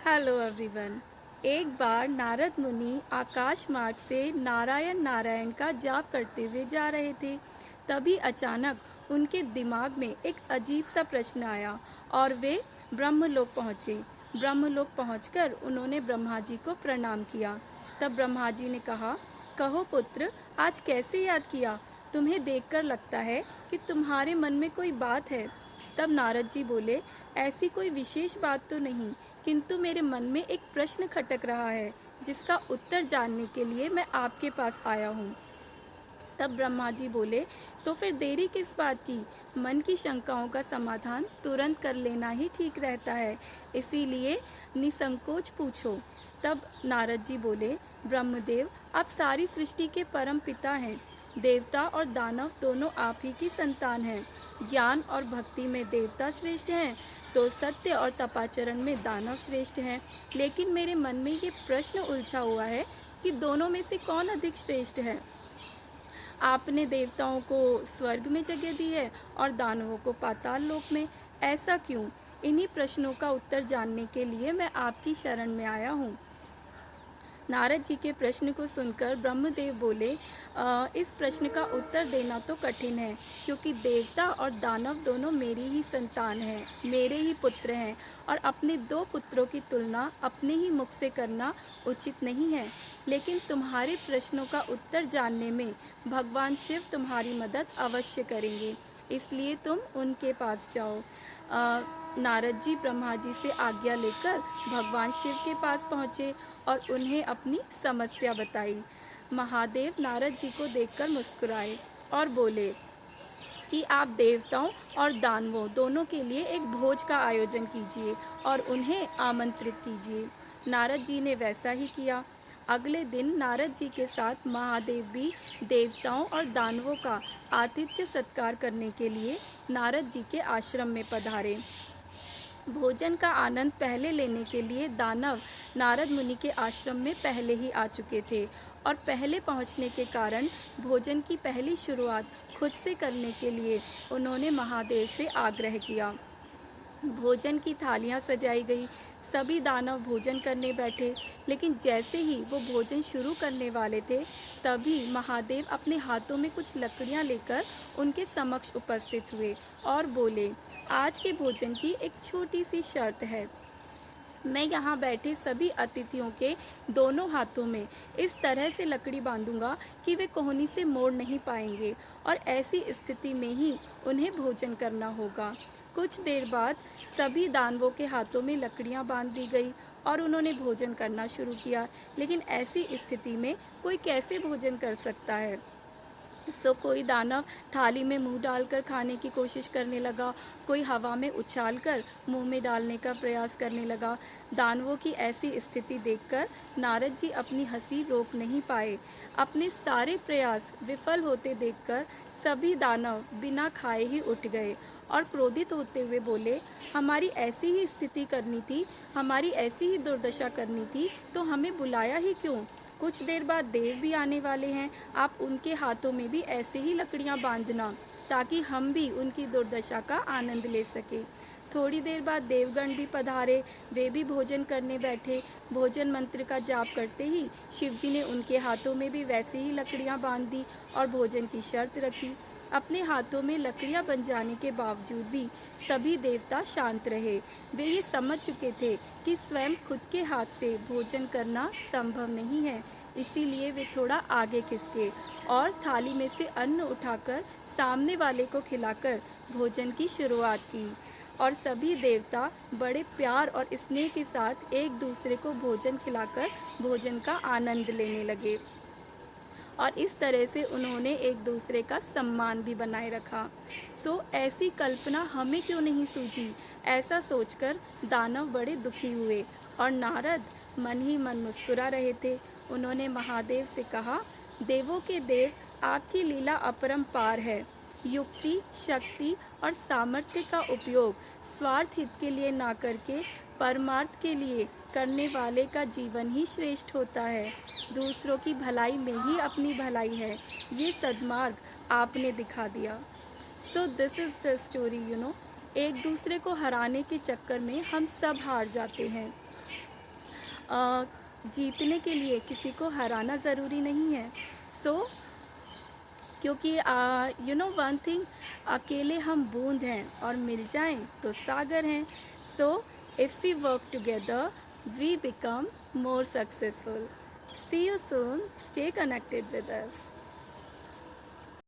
Hello everyone. एक बार नारद मुनि आकाश मार्ग से नारायण नारायण का जाप करते हुए जा रहे थे। तभी अचानक उनके दिमाग में एक अजीब सा प्रश्न आया और वे ब्रह्मलोक पहुँचे। ब्रह्मलोक पहुँचकर उन्होंने ब्रह्मा जी को प्रणाम किया। तब ब्रह्मा जी ने कहा, कहो पुत्र, आज कैसे याद किया? तुम्हें देखकर लगता है कि तुम्हारे मन में कोई बात है। तब नारद जी बोले, ऐसी कोई विशेष बात तो नहीं, किंतु मेरे मन में एक प्रश्न खटक रहा है जिसका उत्तर जानने के लिए मैं आपके पास आया हूँ। तब ब्रह्मा जी बोले, तो फिर देरी किस बात की? मन की शंकाओं का समाधान तुरंत कर लेना ही ठीक रहता है, इसीलिए निसंकोच पूछो। तब नारद जी बोले, ब्रह्मदेव, आप सारी सृष्टि के परम पिता हैं। देवता और दानव दोनों आप ही की संतान हैं। ज्ञान और भक्ति में देवता श्रेष्ठ हैं, तो सत्य और तपाचरण में दानव श्रेष्ठ हैं। लेकिन मेरे मन में ये प्रश्न उलझा हुआ है कि दोनों में से कौन अधिक श्रेष्ठ है। आपने देवताओं को स्वर्ग में जगह दी है और दानवों को पाताल लोक में। ऐसा क्यों? इन्हीं प्रश्नों का उत्तर जानने के लिए मैं आपकी शरण में आया हूँ। नारद जी के प्रश्न को सुनकर ब्रह्मदेव बोले, इस प्रश्न का उत्तर देना तो कठिन है, क्योंकि देवता और दानव दोनों मेरी ही संतान हैं, मेरे ही पुत्र हैं, और अपने दो पुत्रों की तुलना अपने ही मुख से करना उचित नहीं है। लेकिन तुम्हारे प्रश्नों का उत्तर जानने में भगवान शिव तुम्हारी मदद अवश्य करेंगे, इसलिए तुम उनके पास जाओ। नारद जी ब्रह्मा जी से आज्ञा लेकर भगवान शिव के पास पहुँचे और उन्हें अपनी समस्या बताई। महादेव नारद जी को देखकर मुस्कुराए और बोले कि आप देवताओं और दानवों दोनों के लिए एक भोज का आयोजन कीजिए और उन्हें आमंत्रित कीजिए। नारद जी ने वैसा ही किया। अगले दिन नारद जी के साथ महादेव भी देवताओं और दानवों का आतिथ्य सत्कार करने के लिए नारद जी के आश्रम में पधारे। भोजन का आनंद पहले लेने के लिए दानव नारद मुनि के आश्रम में पहले ही आ चुके थे और पहले पहुंचने के कारण भोजन की पहली शुरुआत खुद से करने के लिए उन्होंने महादेव से आग्रह किया। भोजन की थालियां सजाई गई। सभी दानव भोजन करने बैठे, लेकिन जैसे ही वो भोजन शुरू करने वाले थे, तभी महादेव अपने हाथों में कुछ लकड़ियां लेकर उनके समक्ष उपस्थित हुए और बोले, आज के भोजन की एक छोटी सी शर्त है। मैं यहाँ बैठे सभी अतिथियों के दोनों हाथों में इस तरह से लकड़ी बांधूंगा कि वे कोहनी से मोड़ नहीं पाएंगे, और ऐसी स्थिति में ही उन्हें भोजन करना होगा। कुछ देर बाद सभी दानवों के हाथों में लकड़ियाँ बांध दी गई और उन्होंने भोजन करना शुरू किया। लेकिन ऐसी स्थिति में कोई कैसे भोजन कर सकता है? कोई दानव थाली में मुंह डालकर खाने की कोशिश करने लगा, कोई हवा में उछालकर मुंह में डालने का प्रयास करने लगा। दानवों की ऐसी स्थिति देखकर नारद जी अपनी हंसी रोक नहीं पाए। अपने सारे प्रयास विफल होते देखकर सभी दानव बिना खाए ही उठ गए और क्रोधित होते हुए बोले, हमारी ऐसी ही स्थिति करनी थी, हमारी ऐसी ही दुर्दशा करनी थी, तो हमें बुलाया ही क्यों? कुछ देर बाद देव भी आने वाले हैं, आप उनके हाथों में भी ऐसे ही लकड़ियां बांधना, ताकि हम भी उनकी दुर्दशा का आनंद ले सके। थोड़ी देर बाद देवगण भी पधारे, वे भी भोजन करने बैठे। भोजन मंत्र का जाप करते ही शिवजी ने उनके हाथों में भी वैसे ही लकड़ियां बांध दी और भोजन की शर्त रखी। अपने हाथों में लकड़ियां बन जाने के बावजूद भी सभी देवता शांत रहे। वे ये समझ चुके थे कि स्वयं खुद के हाथ से भोजन करना संभव नहीं है, इसीलिए वे थोड़ा आगे खिसके और थाली में से अन्न उठाकर सामने वाले को खिलाकर भोजन की शुरुआत की। और सभी देवता बड़े प्यार और स्नेह के साथ एक दूसरे को भोजन खिलाकर भोजन का आनंद लेने लगे, और इस तरह से उन्होंने एक दूसरे का सम्मान भी बनाए रखा। ऐसी कल्पना हमें क्यों नहीं सूझी? ऐसा सोचकर दानव बड़े दुखी हुए और नारद मन ही मन मुस्कुरा रहे थे। उन्होंने महादेव से कहा, देवों के देव, आपकी लीला अपरंपार है। युक्ति, शक्ति और सामर्थ्य का उपयोग स्वार्थ हित के लिए ना करके परमार्थ के लिए करने वाले का जीवन ही श्रेष्ठ होता है। दूसरों की भलाई में ही अपनी भलाई है, ये सद्मार्ग आपने दिखा दिया। This is the story. एक दूसरे को हराने के चक्कर में हम सब हार जाते हैं। जीतने के लिए किसी को हराना ज़रूरी नहीं है। सो क्योंकि यू नो वन थिंग, अकेले हम बूंद हैं और मिल जाएं तो सागर हैं। So if we work together we become more successful. See you soon, stay connected with us.